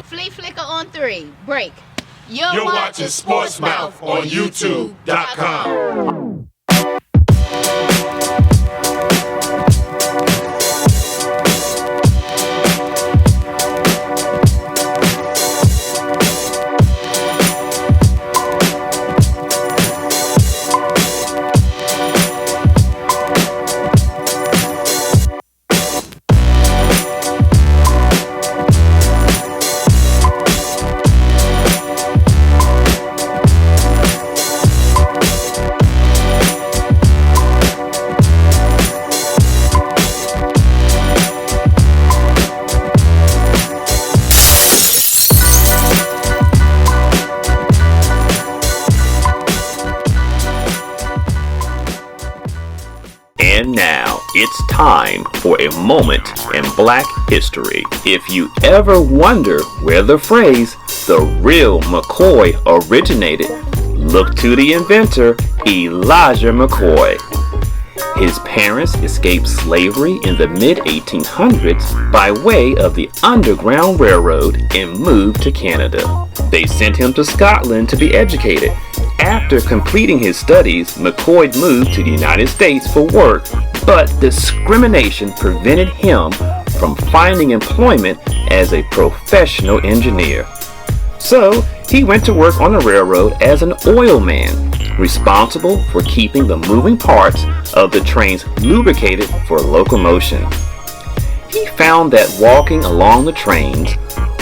Flea flicker on 3. Break. You're watching Sportz Mouth on YouTube.com. And now, it's time for a moment in Black history. If you ever wonder where the phrase, the real McCoy, originated, look to the inventor, Elijah McCoy. His parents escaped slavery in the mid-1800s by way of the Underground Railroad and moved to Canada. They sent him to Scotland to be educated. After completing his studies, McCoy moved to the United States for work, but discrimination prevented him from finding employment as a professional engineer. So, he went to work on the railroad as an oil man, responsible for keeping the moving parts of the trains lubricated for locomotion. He found that walking along the trains,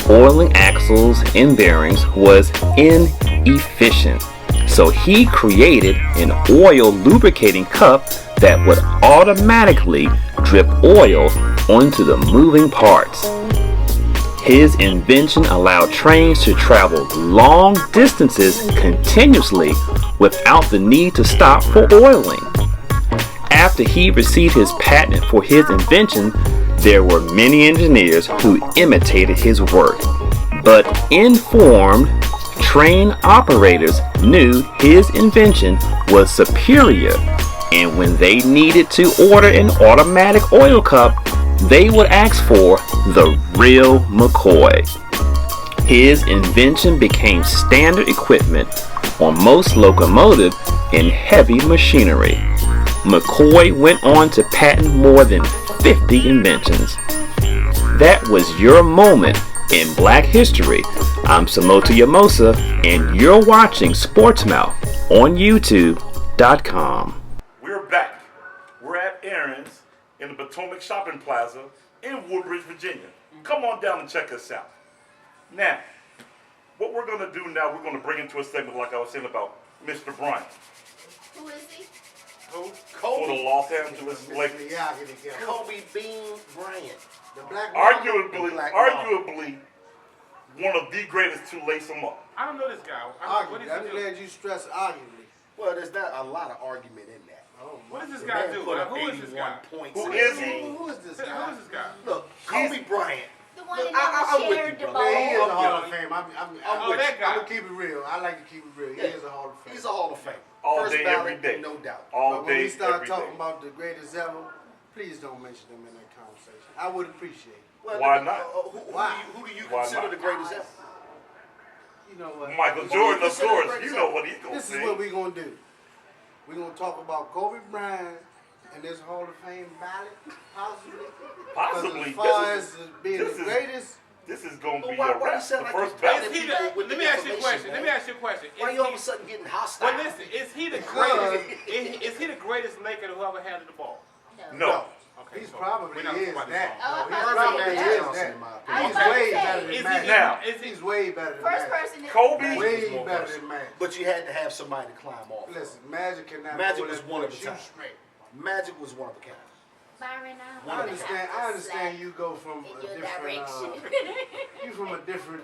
oiling axles and bearings was inefficient. So he created an oil lubricating cup that would automatically drip oil onto the moving parts. His invention allowed trains to travel long distances continuously without the need to stop for oiling. After he received his patent for his invention, there were many engineers who imitated his work, but informed train operators knew his invention was superior, and when they needed to order an automatic oil cup, they would ask for the real McCoy. His invention became standard equipment on most locomotive and heavy machinery. McCoy went on to patent more than 50 inventions. That was your moment in Black history. I'm Samoto Yamosa, and you're watching Sportz Mouth on YouTube.com. We're back. We're at Aaron's in the Potomac Shopping Plaza in Woodbridge, Virginia. Come on down and check us out. Now, what we're going to do now, we're going to bring into a segment like I was saying about Mr. Bryant. Who is he? Who? For the Los Angeles Lakers. Kobe Bean Bryant. The black Arguably one of the greatest to lace them up. I don't know this guy. I'm glad you stress arguably. Well, there's not a lot of argument in that. Oh, what does this guy do? Put up Who is this guy? 81 points. Who is he? Who is this guy? Who is this guy? Look, Kobe Bryant. The one Look, that I'm never with shared you, the brother. ball. He is a Hall of Fame. I'm with that you. guy. I'm gonna keep it real. I like to keep it real. He is a Hall of Fame. He's a Hall of Fame. All First day, ballot, every day. no doubt. All but day, when we start every talking day. about the greatest ever, please don't mention them in that conversation. I would appreciate it. Well, Why not? Who do you Why consider not? the greatest ever? You know what? Michael Who do Jordan, of consider the course. greatest You know ever? what he's going to This say. is what we're going to do. We're going to talk about Kobe Bryant and this Hall of Fame ballot, possibly. Possibly. As far as being this the is- greatest, This is going to be Why a you wrap. sound The like first you ballot. Is he People the, with let the me ask you a information, question. man. Let me ask you a question. why Is you all he- of a sudden getting hostile? Well, listen. Is he the greatest? Is he the greatest Laker who ever handled the ball? No. Okay, He's so probably we're not is talking about that. this Oh, ball. He's I'm probably about to is say that. that. He's I was about way to say, better Is than he, Magic. Now- is he, He's way better than First Magic. person. Kobe. Way better than Magic. But you had to have somebody to climb off. Listen, Magic cannot Magic pull was that one of a shoe kind. straight. Magic was one of a kind. Byron, I understand you go from in a your different, direction. you from a different,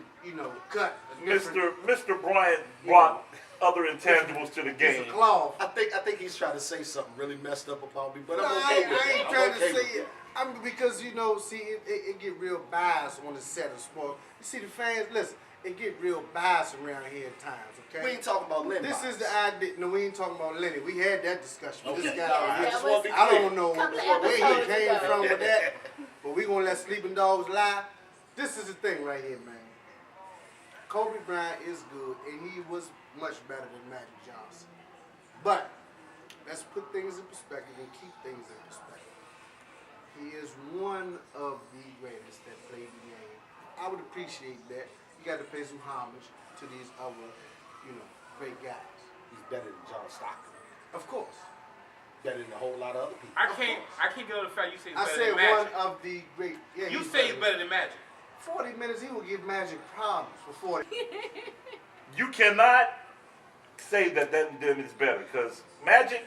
cut. a different Mr. Bryant brought other intangibles to the piece of game. cloth. I think he's trying to say something really messed up about me, but No, I'm I okay with it. ain't I'm trying okay to with say it. Because see, it get real biased on the set of sport. You see, the fans, listen, it get real biased around here at times. Okay. We ain't talking about Lenny. This is the idea. No, we ain't talking about Lenny. We had that discussion. This guy, Yeah, that was I don't know couple of where he episodes came ago. from with that, but we gonna let sleeping dogs lie. This is the thing right here, man. Kobe Bryant is good, and he was much better than Magic Johnson. But let's put things in perspective and keep things in perspective. He is one of the greatest that played the game. I would appreciate that. You got to pay some homage to these other, great guys. He's better than John Stockton. Of course. Better than a whole lot of other people. I can't get over the fact you say he's I better said than one Magic. of the great. Yeah, You say he's better than Magic. 40 minutes, he will give Magic problems for 40. You cannot say that them is better because Magic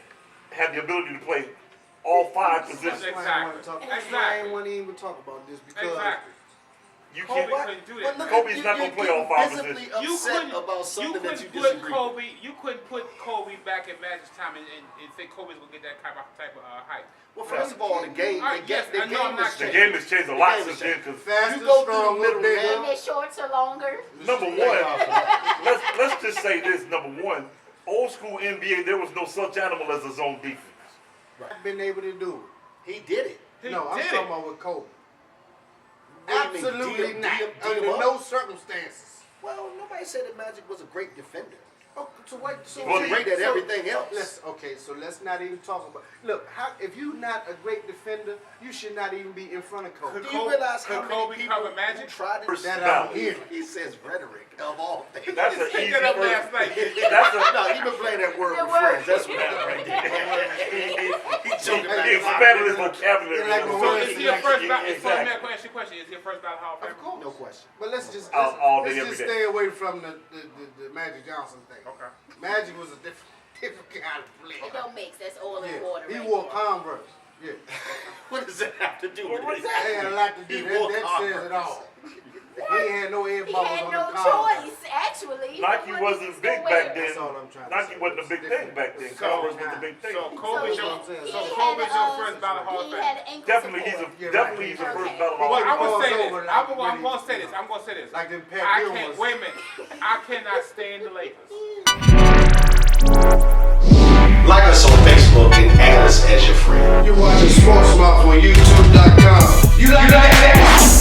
had the ability to play all 5 positions. Exactly. That's why I Exactly. ain't want to even talk about this because Exactly. You Kobe can't. couldn't do But that. look, Kobe's not gonna play all 5 visibly positions. You upset couldn't about something that you put disagree with. Kobe. You couldn't put Kobe back at Magic's time and say Kobe's gonna get that type of hype. Well, first of all, the game, All right, yes, I know I'm not The changed. game has changed a lot The since game then. has Because faster, You go through the stronger, middle, bigger. And their shorts are longer. number one, let's just say this. Number one, old school NBA, there was no such animal as a zone defense. I've been able to do He did it. He it. No, I'm did talking it. about with Kobe. What do you mean, Absolutely DM not. him Under up? no circumstances. Well, nobody said that Magic was a great defender. Oh, so wait, so Well, He was great at everything else. So let's not even talk about. Look, if you're not a great defender, you should not even be in front of Kobe. Do you realize how Could many Kobe people cover Magic? who tried to That I'm Balance. hearing. He says rhetoric of all things. That's an He easy got up word. last night. That's a, No, he been playing that word The with word. friends. That's what that right there. He's joking he back expanded his vocabulary. Like my So word. is he a first ballot? So let me Exactly. ask you a question. Is he a first ballot Hall of Famer? Of course. No question. But let's just All day, let's every just day. stay away from the Magic Johnson thing. Okay. Magic was a different kind of player. It don't mix. That's oil and Yeah. water. He right wore there. Converse. Yeah. What does that have to do with What it? is They had a lot to do. He That wore says Converse. it all. He ain't had no air He bubbles had on no the Converse. choice, actually. Nike What wasn't was big to back wear? then. That's all I'm trying to Nike say. wasn't a It's big thing different. back then. It's Converse so was the big thing. So Kobe's So your he so had, Kobe's your first ballot Hall of he Famer. had ankle Definitely, support. he's You're definitely right. he's the first Okay. battle Well, Hall I'm of gonna say Goes this. over I'm like gonna really- say this. I'm gonna say this. Like them Pat I Gilmore. can't. Wait a minute. I cannot stand the Lakers. Like us on Facebook and add us as your friend. You're watching Sportz Mouth on YouTube.com. You like that?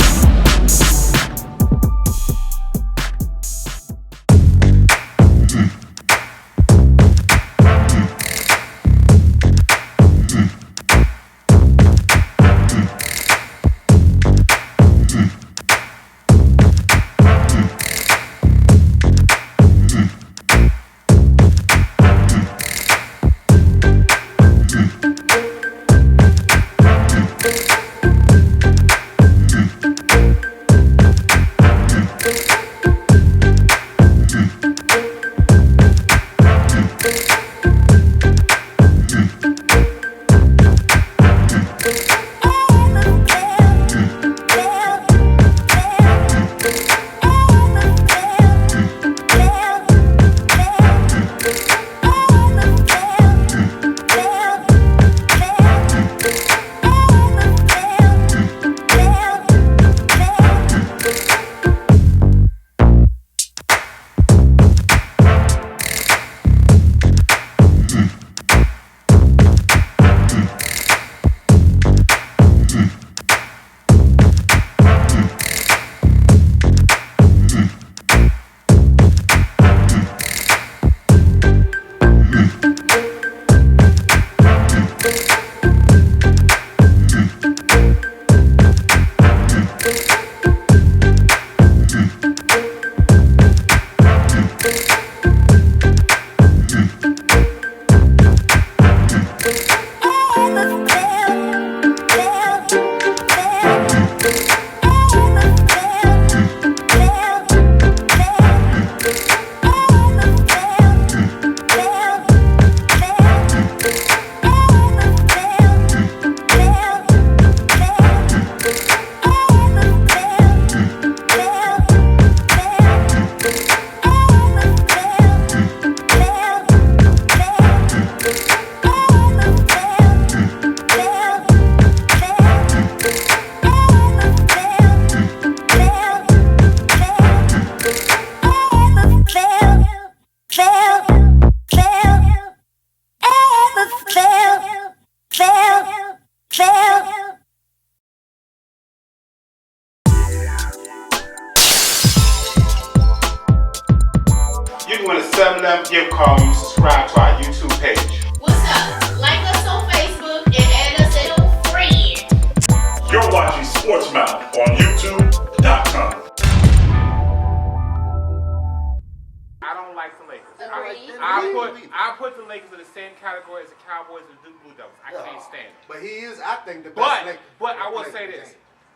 the Lakers in the same category as the Cowboys and the Blue Devils. I can't stand it. But he is, I think, the best. But I will say this.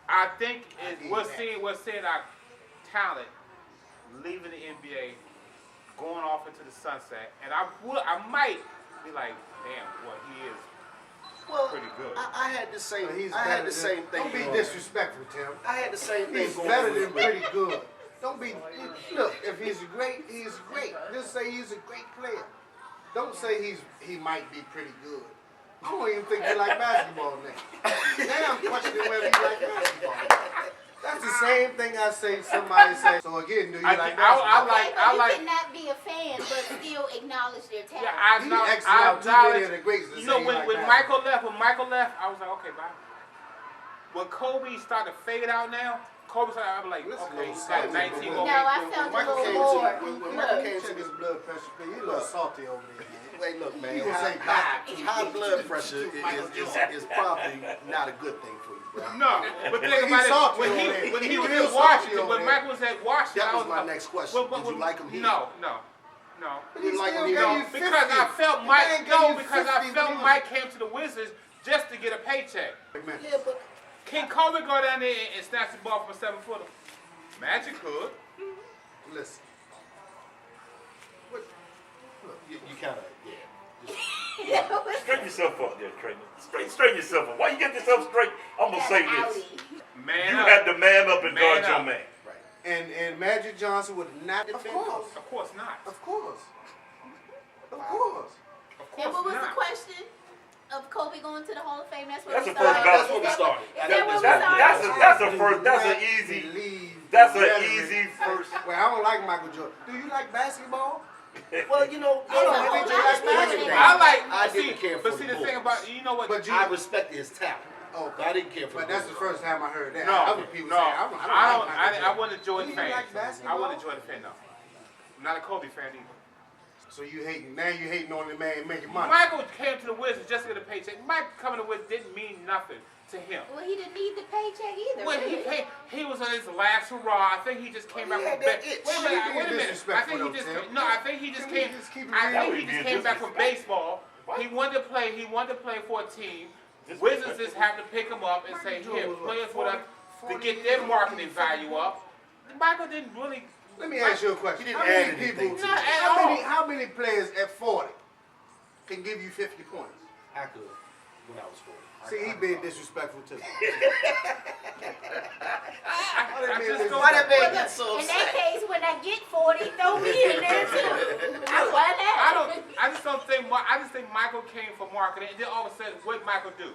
I think we're that. seeing our talent leaving the NBA, going off into the sunset, and I might be like, damn, well, he is pretty good. I had the same. He's I had the better same than, thing. Don't be disrespectful, Tim. I had the same thing. He's going better on. than pretty good. Don't be. Look, if he's great, he's great. Just say he's a great player. Don't say he might be pretty good. I don't even think you like basketball now. Now I'm questioning whether you like basketball. That's the same thing I say. Somebody say. So again, do you like basketball? You cannot be a fan but still acknowledge their talent. Yeah, He X'd out too many of the greats to You say know, he when like Michael basketball. left, I was like, okay, bye. When Kobe started to fade out now, Kobe started, I was like, Listen, okay, little he's got salty, 19 but more No, I games. felt a Michael little came more. to when Look, Michael came Check to his blood pressure. He a little salty over there, man. Wait, look, man. You gonna say High blood pressure is probably not a good thing for you, bro. No, but think He's about salty it. over there. When he He was real in salty Washington, over when there. Michael was at Washington, That I was my next question. Did you like him here? No. But he like still him, gave no, you 50. Because I felt The Mike. man gave No, you because I 50 felt when he was- Mike came to the Wizards just to get a paycheck. Yeah, but Can Kobe go down there and snatch the ball from a 7-footer? Magic could. Listen. you kind of Straighten yourself up there, Creighton. Straighten yourself up. Why you get yourself straight? I'm gonna say this. Man You up. had to man up and Man guard your up. man. right. And Magic Johnson would not defend Of Kobe. course not. Of course. Of course. Of And course what was not. the question of Kobe going to the Hall of Fame? That's where That's we the first started. that's where we started. Is that where we That's started? that's an easy. That's an easy first. Well, I don't like Michael Jordan. Do you like basketball? Well, you know, I don't There's a think whole you lot like of people basketball. that I like. I see, didn't care but for see the the thing Bulls. about you know what? But you, I respected his talent. okay. But I didn't care for But the that's the Bulls. first time I heard that. No, Other people say, I don't like Michael I wasn't a Jordan Do you fan. like basketball? I wasn't a Jordan fan. No, I'm not a Kobe fan either. So you hating, now you hating on the man making money. Michael came to the Wizards just to get a paycheck. Mike coming to the Wizards didn't mean nothing to him. Well, he didn't need the paycheck either. When he really. came, he was on his last hurrah. I think he just came back Yeah, from that baseball. itch. Wait a minute. I think Disrespectful he though, just Tim. no. I think he just Can we came. just keep it I real? think he just came back from baseball. He wanted to play. He wanted to play for a team. Wizards just have to pick him up and say, "Here, play us with us to get their marketing value up." Michael didn't really. Let me ask you a question. He didn't How add many anything people, to it. how many players at 40 can give you 50 points? I could when I was 40. See, he being disrespectful too. I just don't. Why that man Well, get so in upset? that case, when I get 40, throw me in there too. Why not? I don't. I just don't think. I just think Michael came for marketing, and then all of a sudden, what did Michael do?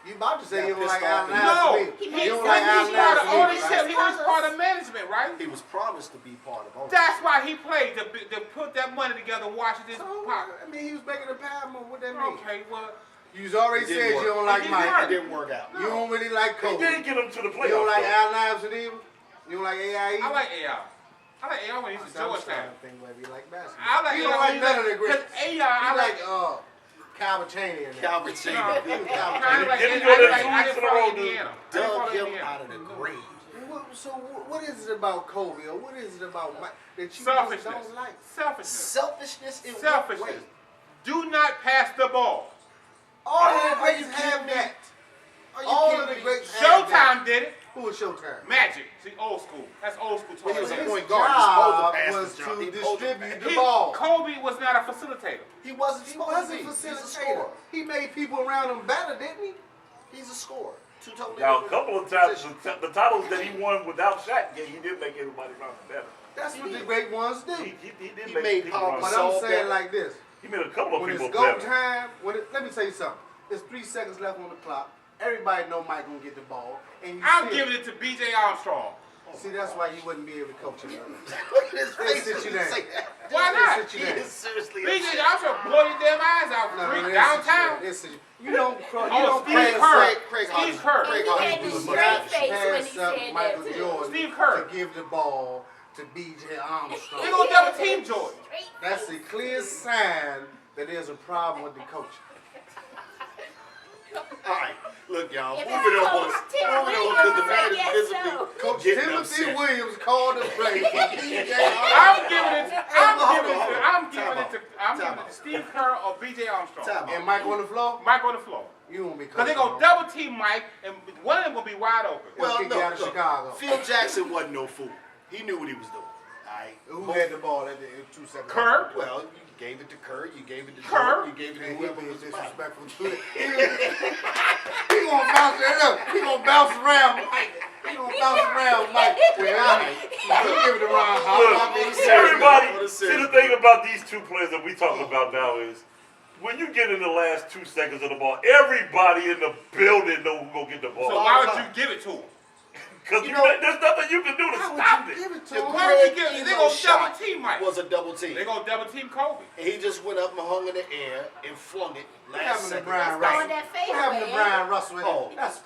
You about to say you don't Pissed like off. Allen No. Iverson. He You made don't sense. like He's Allen Part of Iverson, ownership. right? He was part of management, right? He was promised to be part of ownership. That's why he played to put that money together. Washington So, pop. I mean, he was making a pound move. What that mean? Okay, well, You already It said didn't you work. don't like It didn't Mike. work. It didn't work out. You don't really like He Kobe. didn't get him to the playoffs. You don't like though. Allen Iverson either? You don't like AIE? I like AI. I like AI when he's in Georgetown. thing whether you like basketball. I like you AI don't when like he's none of the greats. Because AI, You I like. Calvin Chaney and that. Calvin Chaney No, did kind Calvin of like. Didn't I go there like. 2 I weeks didn't in a follow row, dude. Indiana. I didn't dug follow him Indiana. out of the grave. So what is it about Kobe or what is it about Mike that you just Selfishness. don't like? Selfishness. Selfishness in what Selfishness. way? Do not pass the ball. All of the Are you greats have kidding me? that. Are you All kidding of the me? greats have that. Showtime did it. Who was Showtime? Magic. See, old school. That's old school When he was talk. a His point guard, he was supposed to job pass was the job. to He was supposed to distribute the He- ball. Kobe was not a facilitator. He wasn't He supposed was a to be. He's a facilitator. scorer. He made people around him better, didn't he? He's a scorer. Two totally Now, a different couple of times, positions. the titles that he won without Shaq, yeah, he did make everybody around him better. That's what the great ones do. He did He make made people Paul around But him. I'm Gasol saying better. like this. He made a couple of When it's people go better. time, let me tell you something. There's 3 seconds left on the clock. Everybody know Mike gonna get the ball, and you I'm still- giving it to BJ Armstrong. See, that's why you wouldn't be able to coach him. Look at his They face. sit when you you down. say that. Why not? Sit He you down. is seriously BJ upset. Armstrong blow your damn eyes out No, free they sit you downtown. down. They sit you- You don't cross. You Oh, don't Steve pass Kerr. up- Craig Steve Hodges. Kerr. Craig And he had Hodges this was straight much. face when he pass up said Michael that too. Jordan Steve Kerr. to give the ball to B.J. They Armstrong. gonna double team Jordan. Straight That's face. a clear sign that there's a problem with the coaching. All right. Look, y'all, If moving it's on. Coach Tim Moving on, Williams, because the say man is yes, visibly so. Coach getting Timothy upset. Williams called the play for PJ. I'm giving it to Time out. Steve Kerr or B.J. Armstrong. Time And out. Mike on the floor? Mike on the floor. You won't be Because they're going to double team Mike, and one of them going to be wide open. Well, Well, kick you out no, of Chicago. look, Phil Jackson wasn't no fool. He knew what he was doing. All right. Who had the ball at the 2 seconds? Kerr. Well, you gave it to Kerr. You gave it to Kerr. Jordan, you gave it to Man, he whoever being was back. disrespectful to it. He gonna bounce it up. He gonna bounce around Mike. He gonna bounce around Mike. Well, he give it around. Look, everybody, see the thing about these two players that we talking about now is when you get in the last 2 seconds of the ball, everybody in the building know who's gonna get the ball. So why would you give it to him? Because You know, there's nothing you can do to stop it. Give it to The him. Why would you Greg give it? They're Emo going to double shot team Mike. was a double team. They're going to double team Kobe. And he just went up and hung in the air and flung it What last happened to second. Brian That's Russell? on that What happened to fadeaway. Brian Russell? Oh. That's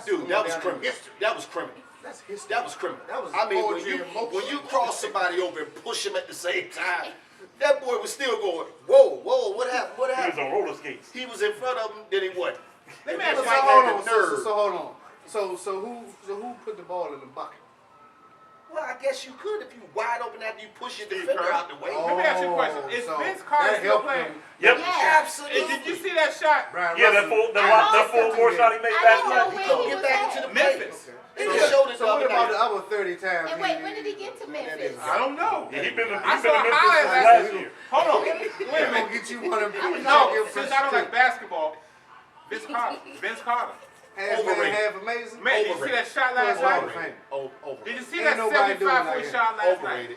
Dude, going that was down in criminal. history. That was criminal. That's history. That was criminal. That was I mean, when poetry you, in motion. when you cross somebody over and push him at the same time, that boy was still going, whoa, whoa, what happened? What He was happened? on roller skates. He was in front of him, then he what? Let me It ask was you, like hold had on. the nerve. So hold on. So who put the ball in the bucket? Well, I guess you could if you wide open after you push your Steve defender Kerr. out the way. Let me ask you a question. Is so Vince Carter that still helped playing? him. Yep. Absolutely. And did you see that shot? Brian Yeah, Russell. that full court shot he made I last didn't know night. where Don't he get was back at. into the Memphis. They just showed it the So what other about night. the other 30 times? And wait, when did he get to Memphis? I don't know. Yeah, he been in I Memphis saw since highlights last year. Hold on. Wait We're a gonna minute. get you one of them. No, since I don't like basketball, Vince Carter. Half man, Overrated. half amazing. Man, did you see that shot last Hall of night? Fame. Overrated. Did you see Ain't that nobody doing 75-foot like shot last night? Overrated.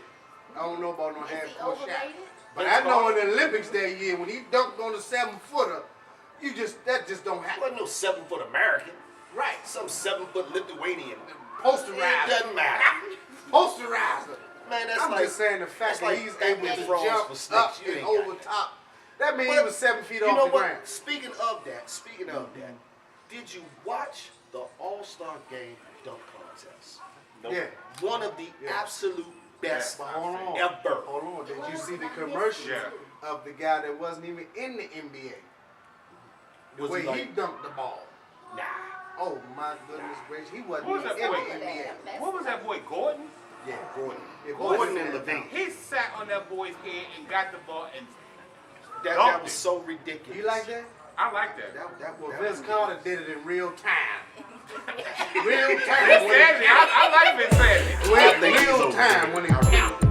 I don't know about no Is he half court shot. overrated? But I know in the Olympics that year when he dunked on the 7-footer, that just don't He happen. wasn't no 7-foot American. Right. Some 7-foot Lithuanian. It Posterizer. doesn't matter. Posterizer. Man, that's I'm like just saying the fact that's that like he's Edwin able to Frost jump for snakes. up You and ain't got over it. top. That means he But was 7 feet you off know the what? ground. Speaking of that, did you watch the All-Star Game dunk contest? Yeah. One of the absolute best But hold on. ever. Hold on. Did you see the commercial Yeah. of the guy that wasn't even in the NBA? The Was way he he like- dunked the ball. Nah. Oh my goodness gracious. He wasn't What was even that in boy? the NBA. What was that boy, Gordon? Yeah, Gordon. Yeah, Gordon had and that Levine. dunk. He sat on that boy's head and got the ball, and That was so ridiculous. You like that? I like that. Well, that Vince was Carter did it in real time. Real Vince time. Sandy, I like Vince Sandy. I think he's Real overrated. time when it counted.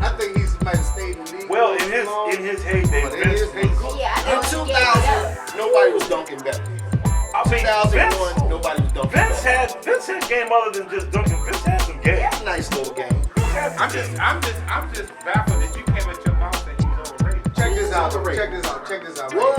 I think he might have stayed in the league. Well, a in little his long, heyday, but in Vince his heyday, Yeah, I In know he gave it 2000, up. nobody was dunking better. I mean, 2001, nobody was dunking Vince better. had game other than just dunking. Vince had some game. Nice little game. I'm just baffled that you came at your mouth and he was overrated. check this out. Overrated. Check this out. What?